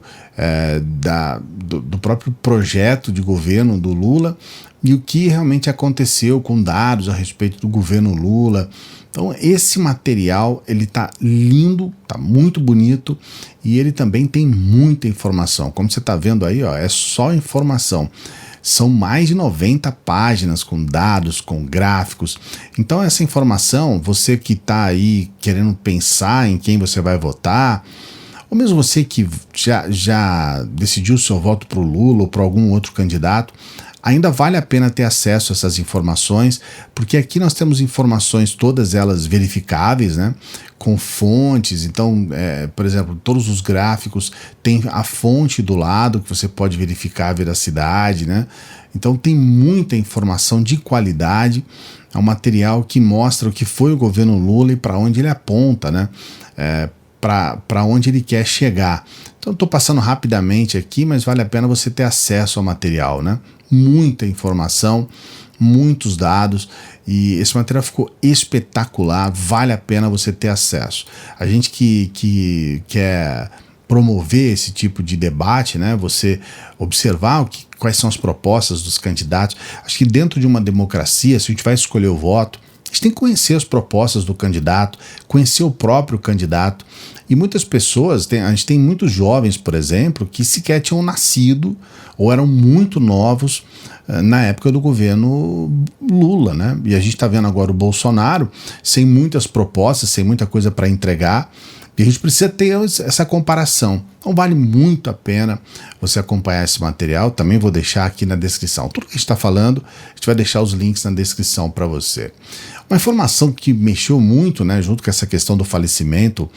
Speaker 1: do próprio projeto de governo do Lula e o que realmente aconteceu com dados a respeito do governo Lula. Então, esse material, ele tá lindo, tá muito bonito, e ele também tem muita informação. Como você está vendo aí, ó, é só informação. São mais de 90 páginas com dados, com gráficos. Então, essa informação, você que está aí querendo pensar em quem você vai votar, ou mesmo você que já decidiu o seu voto para o Lula ou para algum outro candidato, ainda vale a pena ter acesso a essas informações, porque aqui nós temos informações, todas elas verificáveis, né, com fontes. Então, por exemplo, todos os gráficos têm a fonte do lado, que você pode verificar a veracidade, né? Então tem muita informação de qualidade. É um material que mostra o que foi o governo Lula e para onde ele aponta, né? Para onde ele quer chegar. Então estou passando rapidamente aqui, mas vale a pena você ter acesso ao material, né? Muita informação, muitos dados, e esse material ficou espetacular, vale a pena você ter acesso. A gente que quer promover esse tipo de debate, né? Você observar quais são as propostas dos candidatos. Acho que dentro de uma democracia, se a gente vai escolher o voto, a gente tem que conhecer as propostas do candidato, conhecer o próprio candidato. E muitas pessoas, a gente tem muitos jovens, por exemplo, que sequer tinham nascido ou eram muito novos na época do governo Lula, né? E a gente está vendo agora o Bolsonaro sem muitas propostas, sem muita coisa para entregar. E a gente precisa ter essa comparação. Então vale muito a pena você acompanhar esse material. Também vou deixar aqui na descrição. Tudo que a gente está falando, a gente vai deixar os links na descrição para você. Uma informação que mexeu muito, né, junto com essa questão do falecimento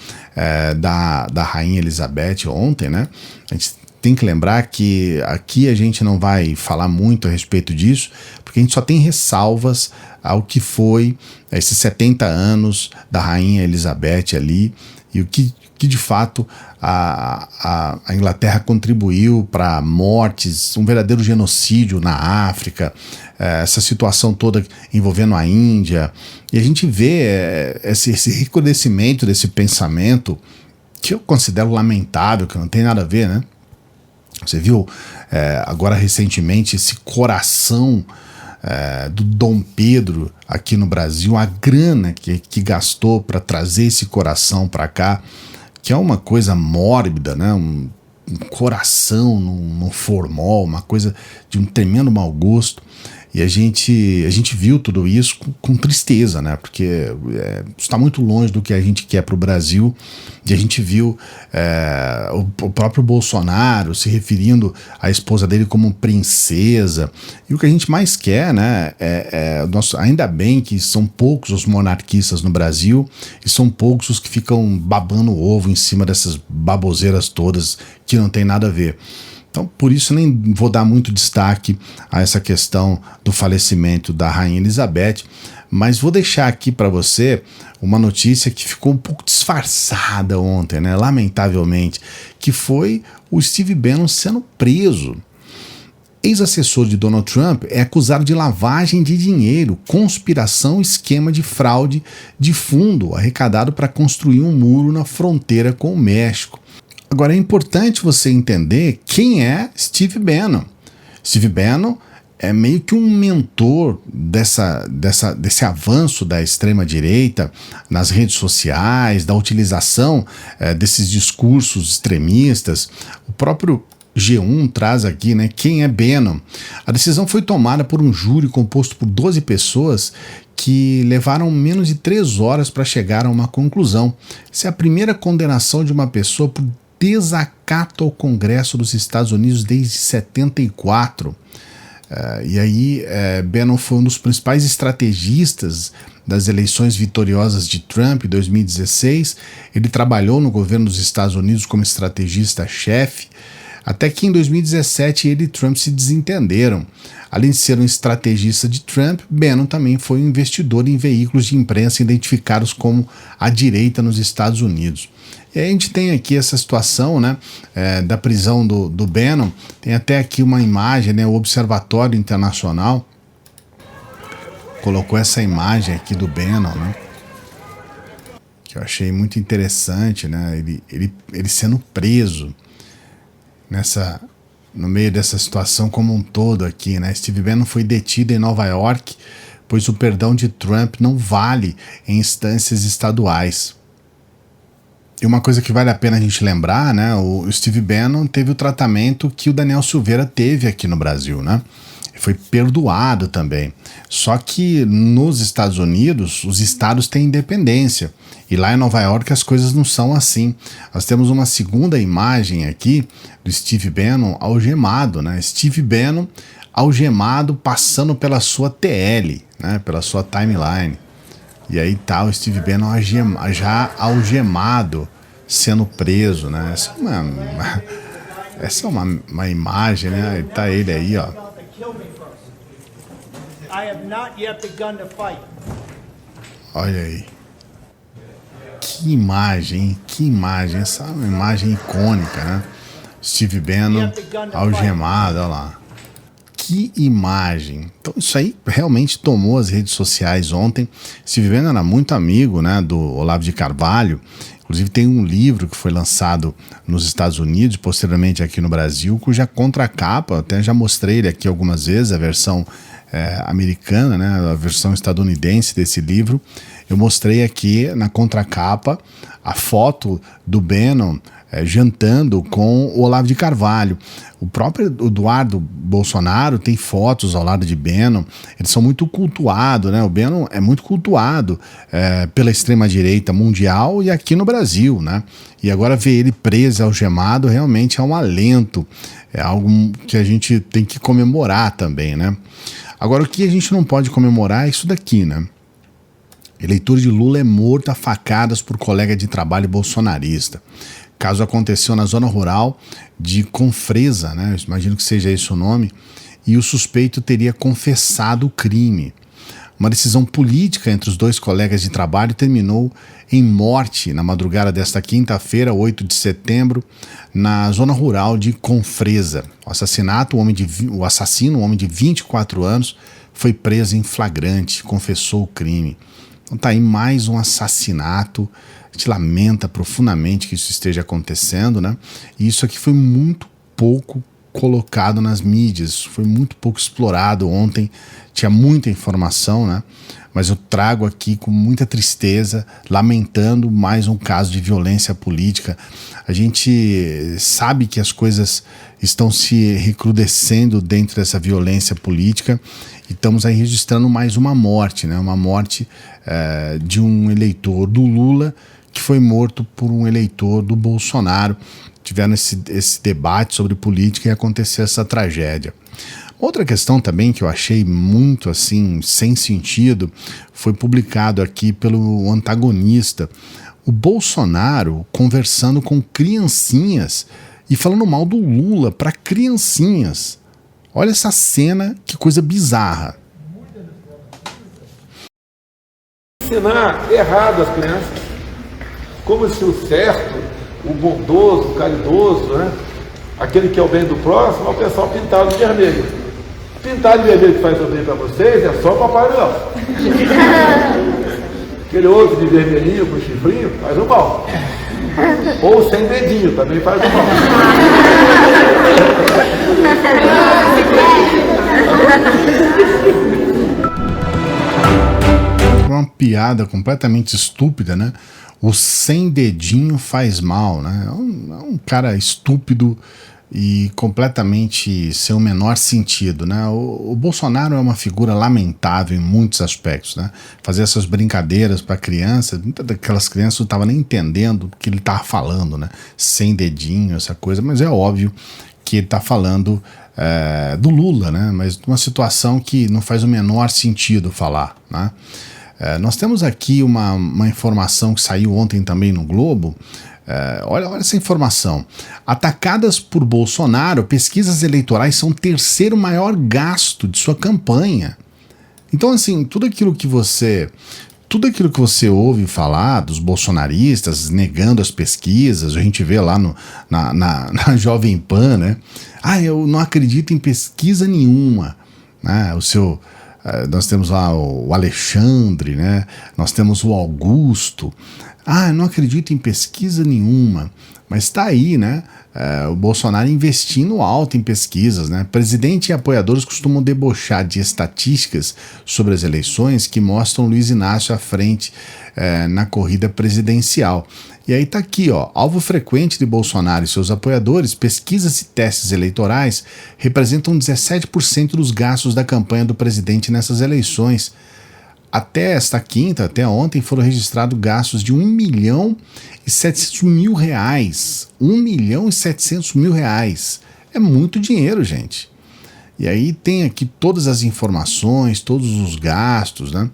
Speaker 1: da Rainha Elizabeth ontem, né? A gente tem que lembrar que aqui a gente não vai falar muito a respeito disso, porque a gente só tem ressalvas ao que foi esses 70 anos da Rainha Elizabeth ali, e o que de fato a Inglaterra contribuiu para mortes, um verdadeiro genocídio na África, essa situação toda envolvendo a Índia. E a gente vê esse reconhecimento desse pensamento, que eu considero lamentável, que não tem nada a ver, né? Você viu agora recentemente esse coração do Dom Pedro aqui no Brasil, a grana que gastou para trazer esse coração para cá, que é uma coisa mórbida, né? Um coração num formol, uma coisa de um tremendo mau gosto. E a gente viu tudo isso com tristeza, né? Porque está muito longe do que a gente quer para o Brasil. E a gente viu o próprio Bolsonaro se referindo à esposa dele como princesa. E o que a gente mais quer, né? Ainda bem que são poucos os monarquistas no Brasil e são poucos os que ficam babando o ovo em cima dessas baboseiras todas que não tem nada a ver. Então, por isso, nem vou dar muito destaque a essa questão do falecimento da Rainha Elizabeth, mas vou deixar aqui para você uma notícia que ficou um pouco disfarçada ontem, né? Lamentavelmente, que foi o Steve Bannon sendo preso. Ex-assessor de Donald Trump é acusado de lavagem de dinheiro, conspiração e esquema de fraude de fundo arrecadado para construir um muro na fronteira com o México. Agora, é importante você entender quem é Steve Bannon. Steve Bannon é meio que um mentor desse avanço da extrema-direita nas redes sociais, da utilização desses discursos extremistas. O próprio G1 traz aqui, né, quem é Bannon. A decisão foi tomada por um júri composto por 12 pessoas que levaram menos de 3 horas para chegar a uma conclusão. Essa é a primeira condenação de uma pessoa por desacato ao Congresso dos Estados Unidos desde 74. E aí, Bannon foi um dos principais estrategistas das eleições vitoriosas de Trump em 2016. Ele trabalhou no governo dos Estados Unidos como estrategista-chefe, até que em 2017 ele e Trump se desentenderam. Além de ser um estrategista de Trump, Bannon também foi um investidor em veículos de imprensa identificados como a direita nos Estados Unidos. E aí a gente tem aqui essa situação, né, da prisão do Bannon. Tem até aqui uma imagem, né, o Observatório Internacional colocou essa imagem aqui do Bannon, né, que eu achei muito interessante, né, ele sendo preso no meio dessa situação como um todo aqui, né. Steve Bannon foi detido em Nova York, pois o perdão de Trump não vale em instâncias estaduais. E uma coisa que vale a pena a gente lembrar, né, o Steve Bannon teve o tratamento que o Daniel Silveira teve aqui no Brasil, né? Foi perdoado também. Só que nos Estados Unidos, os estados têm independência. E lá em Nova York as coisas não são assim. Nós temos uma segunda imagem aqui do Steve Bannon algemado, né? Steve Bannon algemado passando pela sua TL, né? Pela sua timeline. E aí tá o Steve Bannon já algemado, sendo preso, né? Essa é uma imagem, né? Tá ele aí, ó. Olha aí. Que imagem, hein? Que imagem. Essa é uma imagem icônica, né? Steve Bannon algemado, olha lá. Que imagem. Então isso aí realmente tomou as redes sociais ontem. Steve Bannon era muito amigo, né, do Olavo de Carvalho. Inclusive tem um livro que foi lançado nos Estados Unidos, posteriormente aqui no Brasil, cuja contracapa, até já mostrei ele aqui algumas vezes, a versão americana, né, a versão estadunidense desse livro. Eu mostrei aqui na contracapa a foto do Bannon jantando com o Olavo de Carvalho. O próprio Eduardo Bolsonaro tem fotos ao lado de Bannon. Eles são muito cultuados, né? O Bannon é muito cultuado pela extrema-direita mundial e aqui no Brasil, né? E agora ver ele preso, algemado, realmente é um alento. É algo que a gente tem que comemorar também, né? Agora, o que a gente não pode comemorar é isso daqui, né? Eleitor de Lula é morto a facadas por colega de trabalho bolsonarista. O caso aconteceu na zona rural de Confresa, né? Eu imagino que seja esse o nome, e o suspeito teria confessado o crime. Uma decisão política entre os dois colegas de trabalho terminou em morte na madrugada desta quinta-feira, 8 de setembro, na zona rural de Confresa. O assassino, um homem de 24 anos, foi preso em flagrante, confessou o crime. Então tá aí mais um assassinato. A gente lamenta profundamente que isso esteja acontecendo, né? E isso aqui foi muito pouco colocado nas mídias, foi muito pouco explorado ontem, tinha muita informação, né? Mas eu trago aqui com muita tristeza, lamentando mais um caso de violência política. A gente sabe que as coisas estão se recrudescendo dentro dessa violência política e estamos aí registrando mais uma morte, né? Uma morte de um eleitor do Lula que foi morto por um eleitor do Bolsonaro. Tiveram esse debate sobre política e aconteceu essa tragédia. Outra questão também que eu achei muito assim, sem sentido, foi publicado aqui pelo Antagonista. O Bolsonaro conversando com criancinhas e falando mal do Lula para criancinhas. Olha essa cena, que coisa bizarra.
Speaker 7: Ensinar errado as crianças, como se o certo, o bondoso, o caridoso, né? Aquele que é o bem do próximo, é o pessoal pintado de vermelho. Pintar de vermelho que faz o bem para vocês é só Papai Noel. Aquele outro de vermelhinho com chifrinho faz o mal. Ou sem dedinho também faz o mal.
Speaker 1: Uma piada completamente estúpida, né? O sem dedinho faz mal, né? É um cara estúpido e completamente sem o menor sentido, né? O Bolsonaro é uma figura lamentável em muitos aspectos, né? Fazer essas brincadeiras para crianças, muitas daquelas crianças não estavam nem entendendo o que ele estava falando, né? Sem dedinho, essa coisa, mas é óbvio que ele está falando do Lula, né? Mas uma situação que não faz o menor sentido falar, né? Nós temos aqui uma informação que saiu ontem também no Globo. Olha essa informação. Atacadas por Bolsonaro, pesquisas eleitorais são o terceiro maior gasto de sua campanha. Então, assim, tudo aquilo que você ouve falar dos bolsonaristas negando as pesquisas, a gente vê lá na Jovem Pan, né? Eu não acredito em pesquisa nenhuma, né? Nós temos lá o Alexandre, né? Nós temos o Augusto. Eu não acredito em pesquisa nenhuma. Mas está aí, né? O Bolsonaro investindo alto em pesquisas, né? Presidente e apoiadores costumam debochar de estatísticas sobre as eleições que mostram Luiz Inácio à frente na corrida presidencial. E aí tá aqui, ó, alvo frequente de Bolsonaro e seus apoiadores, pesquisas e testes eleitorais representam 17% dos gastos da campanha do presidente nessas eleições. Até esta quinta, até ontem, foram registrados gastos de R$1.700.000. R$1.700.000. É muito dinheiro, gente. E aí tem aqui todas as informações, todos os gastos, né?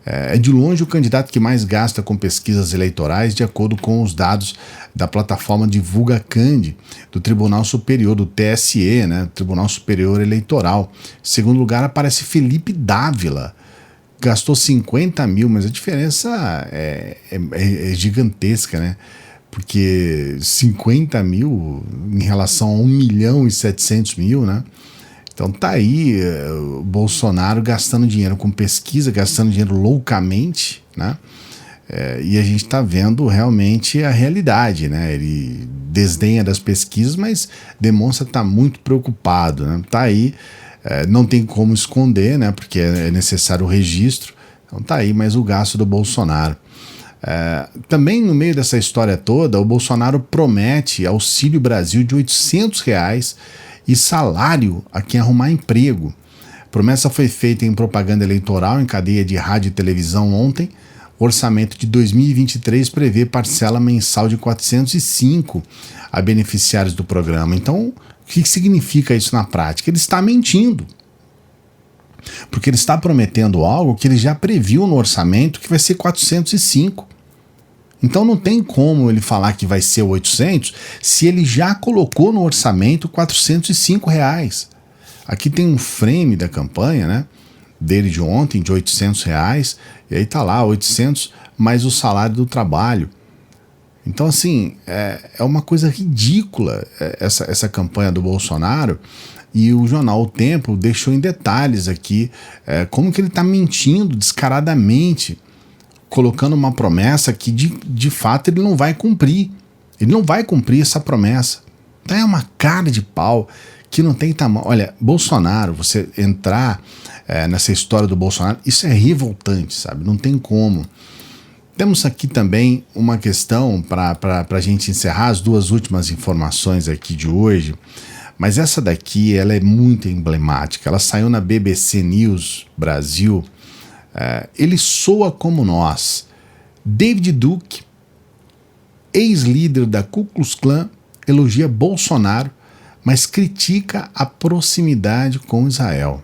Speaker 1: É de longe o candidato que mais gasta com pesquisas eleitorais, de acordo com os dados da plataforma Divulga Candi, do Tribunal Superior, do TSE, né? Tribunal Superior Eleitoral. Em segundo lugar aparece Felipe Dávila, gastou 50 mil, mas a diferença é gigantesca, né? Porque 50 mil em relação a 1.700.000, né? Então tá aí o Bolsonaro gastando dinheiro com pesquisa, gastando dinheiro loucamente, né? E a gente tá vendo realmente a realidade, né? Ele desdenha das pesquisas, mas demonstra estar muito preocupado, né? Tá aí, não tem como esconder, né? Porque é necessário o registro. Então tá aí mais o gasto do Bolsonaro. Também no meio dessa história toda, o Bolsonaro promete Auxílio Brasil de R$800 e salário a quem arrumar emprego. A promessa foi feita em propaganda eleitoral em cadeia de rádio e televisão ontem. O orçamento de 2023 prevê parcela mensal de 405 a beneficiários do programa. Então, o que significa isso na prática? Ele está mentindo. Porque ele está prometendo algo que ele já previu no orçamento, que vai ser 405. Então não tem como ele falar que vai ser 800 se ele já colocou no orçamento R$405. Aqui tem um frame da campanha, né, dele de ontem, de R$800, e aí tá lá, 800 mais o salário do trabalho. Então, assim, é uma coisa ridícula essa campanha do Bolsonaro, e o jornal O Tempo deixou em detalhes aqui como que ele está mentindo descaradamente, colocando uma promessa que de fato ele não vai cumprir. Ele não vai cumprir essa promessa. Então é uma cara de pau que não tem tamanho. Olha, Bolsonaro, você entrar nessa história do Bolsonaro, isso é revoltante, sabe? Não tem como. Temos aqui também uma questão para a gente encerrar as duas últimas informações aqui de hoje, mas essa daqui ela é muito emblemática. Ela saiu na BBC News Brasil. Ele soa como nós. David Duke, ex-líder da Ku Klux Klan, elogia Bolsonaro, mas critica a proximidade com Israel.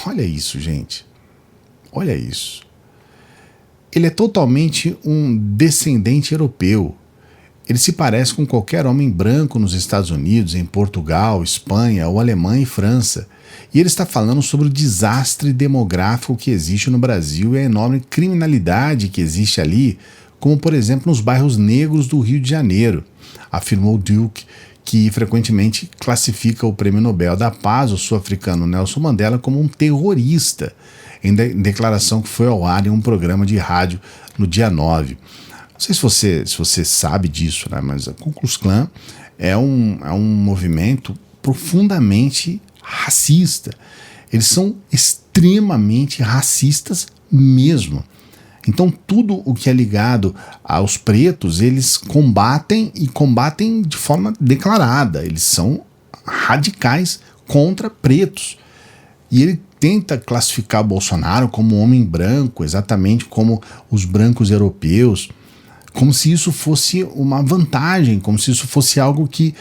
Speaker 1: Olha isso, gente. Olha isso. Ele é totalmente um descendente europeu. Ele se parece com qualquer homem branco nos Estados Unidos, em Portugal, Espanha ou Alemanha e França. E ele está falando sobre o desastre demográfico que existe no Brasil e a enorme criminalidade que existe ali, como por exemplo nos bairros negros do Rio de Janeiro, afirmou Duke, que frequentemente classifica o Prêmio Nobel da Paz, o sul-africano Nelson Mandela, como um terrorista, em declaração que foi ao ar em um programa de rádio no dia 9. Não sei se você sabe disso, né? Mas a Ku Klux Klan é um movimento profundamente racista. Eles são extremamente racistas mesmo. Então tudo o que é ligado aos pretos, eles combatem e combatem de forma declarada. Eles são radicais contra pretos. E ele tenta classificar Bolsonaro como um homem branco, exatamente como os brancos europeus, como se isso fosse uma vantagem, como se isso fosse algo que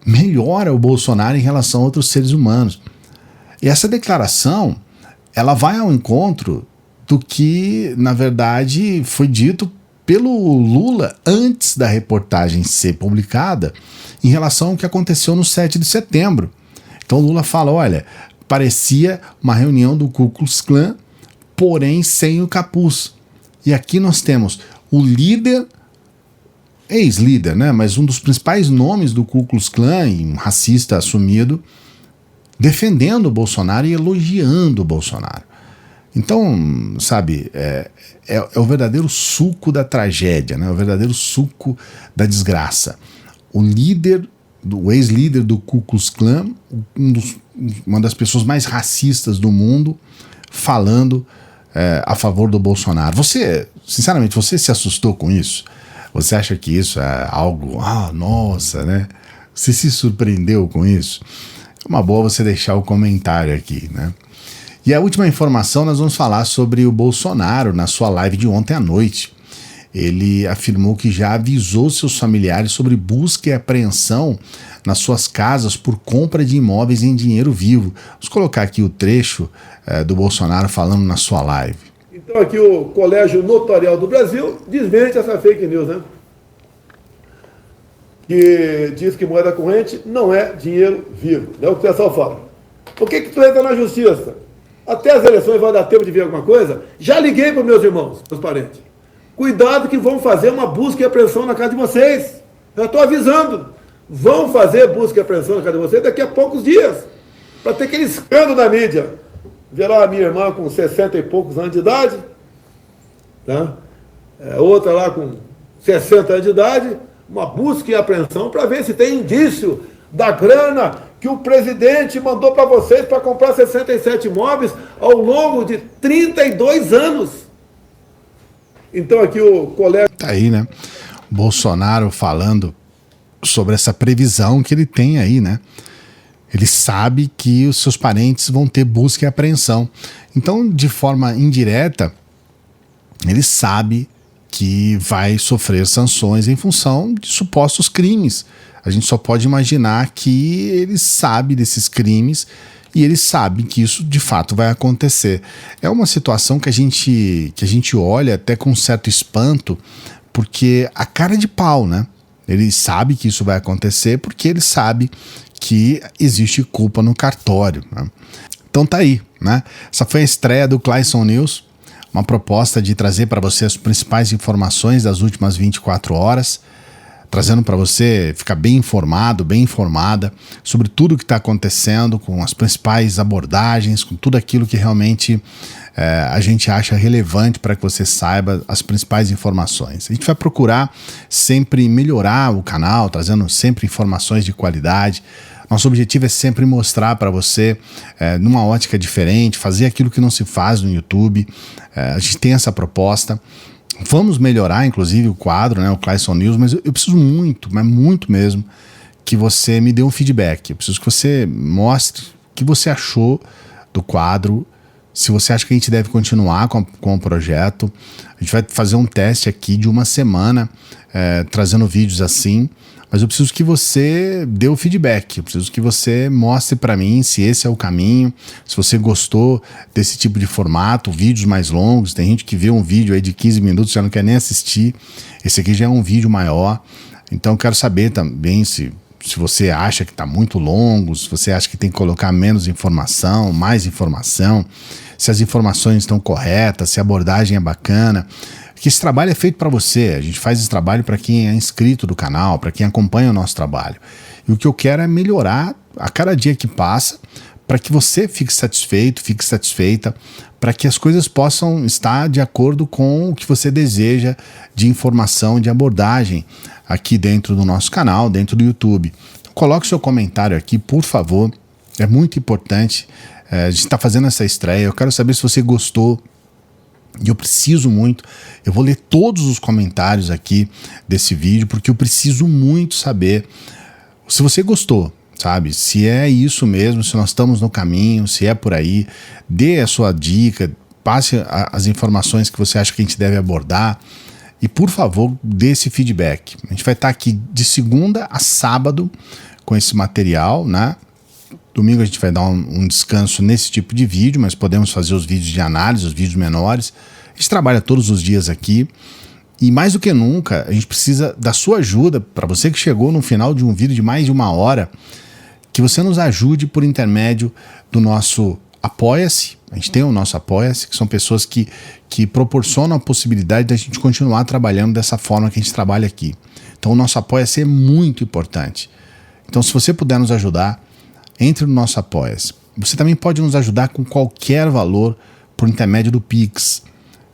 Speaker 1: melhora o Bolsonaro em relação a outros seres humanos. E essa declaração, ela vai ao encontro do que, na verdade, foi dito pelo Lula antes da reportagem ser publicada em relação ao que aconteceu no 7 de setembro. Então Lula fala, olha, parecia uma reunião do Ku Klux Klan, porém sem o capuz. E aqui nós temos o líder, ex-líder, né, mas um dos principais nomes do Ku Klux Klan, um racista assumido, defendendo o Bolsonaro e elogiando o Bolsonaro. Então, sabe, é o verdadeiro suco da tragédia, né, o verdadeiro suco da desgraça. O ex-líder do Ku Klux Klan, uma das pessoas mais racistas do mundo, falando a favor do Bolsonaro. Você, sinceramente, você se assustou com isso? Você acha que isso é algo, nossa, né? Você se surpreendeu com isso? É uma boa você deixar o comentário aqui, né? E a última informação, nós vamos falar sobre o Bolsonaro na sua live de ontem à noite. Ele afirmou que já avisou seus familiares sobre busca e apreensão nas suas casas por compra de imóveis em dinheiro vivo. Vamos colocar aqui o trecho do Bolsonaro falando na sua live.
Speaker 7: Então aqui o Colégio Notarial do Brasil desmente essa fake news, né? Que diz que moeda corrente não é dinheiro vivo. É o que o pessoal fala. Por que tu entra na justiça? Até as eleições vai dar tempo de ver alguma coisa? Já liguei para os meus irmãos, meus parentes. Cuidado que vão fazer uma busca e apreensão na casa de vocês. Eu estou avisando. Vão fazer busca e apreensão na casa de vocês daqui a poucos dias. Para ter aquele escândalo da mídia. Vê lá a minha irmã com 60 e poucos anos de idade. Tá? Outra lá com 60 anos de idade. Uma busca e apreensão para ver se tem indício da grana que o presidente mandou para vocês para comprar 67 imóveis ao longo de 32 anos. Então aqui o colega...
Speaker 1: Tá aí, né? Bolsonaro falando sobre essa previsão que ele tem aí, né? Ele sabe que os seus parentes vão ter busca e apreensão. Então, de forma indireta, ele sabe que vai sofrer sanções em função de supostos crimes. A gente só pode imaginar que ele sabe desses crimes e ele sabe que isso de fato vai acontecer. É uma situação que a gente olha até com certo espanto, porque a cara de pau, né? Ele sabe que isso vai acontecer porque ele sabe que existe culpa no cartório, né? Então tá aí, né? Essa foi a estreia do Clayson News, uma proposta de trazer para você as principais informações das últimas 24 horas, trazendo para você ficar bem informado, bem informada sobre tudo o que está acontecendo, com as principais abordagens, com tudo aquilo que realmente a gente acha relevante para que você saiba as principais informações. A gente vai procurar sempre melhorar o canal, trazendo sempre informações de qualidade. Nosso objetivo é sempre mostrar para você numa ótica diferente, fazer aquilo que não se faz no YouTube. A gente tem essa proposta. Vamos melhorar, inclusive, o quadro, né, o Clayson News, mas eu preciso muito, mas muito mesmo, que você me dê um feedback. Eu preciso que você mostre o que você achou do quadro, se você acha que a gente deve continuar com o projeto. A gente vai fazer um teste aqui de uma semana, trazendo vídeos assim, mas eu preciso que você dê o feedback, eu preciso que você mostre para mim se esse é o caminho, se você gostou desse tipo de formato, vídeos mais longos. Tem gente que vê um vídeo aí de 15 minutos e já não quer nem assistir. Esse aqui já é um vídeo maior, então eu quero saber também se você acha que está muito longo, se você acha que tem que colocar menos informação, mais informação, se as informações estão corretas, se a abordagem é bacana. Que esse trabalho é feito para você, a gente faz esse trabalho para quem é inscrito do canal, para quem acompanha o nosso trabalho. E o que eu quero é melhorar a cada dia que passa, para que você fique satisfeito, fique satisfeita, para que as coisas possam estar de acordo com o que você deseja de informação, de abordagem aqui dentro do nosso canal, dentro do YouTube. Então, coloque seu comentário aqui, por favor, é muito importante. A gente está fazendo essa estreia, eu quero saber se você gostou. E eu preciso muito, eu vou ler todos os comentários aqui desse vídeo, porque eu preciso muito saber se você gostou, sabe? Se é isso mesmo, se nós estamos no caminho, se é por aí. Dê a sua dica, passe as informações que você acha que a gente deve abordar e, por favor, dê esse feedback. A gente vai estar aqui de segunda a sábado com esse material, né? Domingo a gente vai dar um descanso nesse tipo de vídeo, mas podemos fazer os vídeos de análise, os vídeos menores. A gente trabalha todos os dias aqui e, mais do que nunca, a gente precisa da sua ajuda. Para você que chegou no final de um vídeo de mais de 1 hora, que você nos ajude por intermédio do nosso Apoia-se. A gente tem o nosso Apoia-se, que são pessoas que proporcionam a possibilidade de a gente continuar trabalhando dessa forma que a gente trabalha aqui. Então o nosso Apoia-se é muito importante. Então, se você puder nos ajudar, entre no nosso Apoia-se. Você também pode nos ajudar com qualquer valor por intermédio do Pix.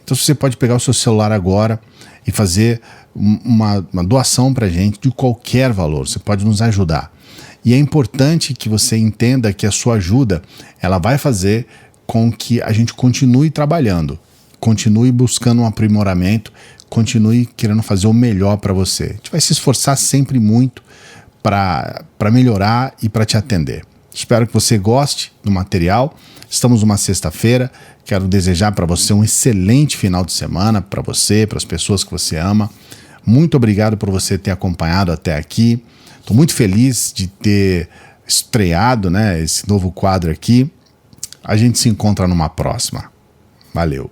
Speaker 1: Então você pode pegar o seu celular agora e fazer uma doação para a gente de qualquer valor. Você pode nos ajudar. E é importante que você entenda que a sua ajuda ela vai fazer com que a gente continue trabalhando, continue buscando um aprimoramento, continue querendo fazer o melhor para você. A gente vai se esforçar sempre muito para melhorar e para te atender. Espero que você goste do material. Estamos numa sexta-feira. Quero desejar para você um excelente final de semana, para você, para as pessoas que você ama. Muito obrigado por você ter acompanhado até aqui. Estou muito feliz de ter estreado, né, esse novo quadro aqui. A gente se encontra numa próxima. Valeu!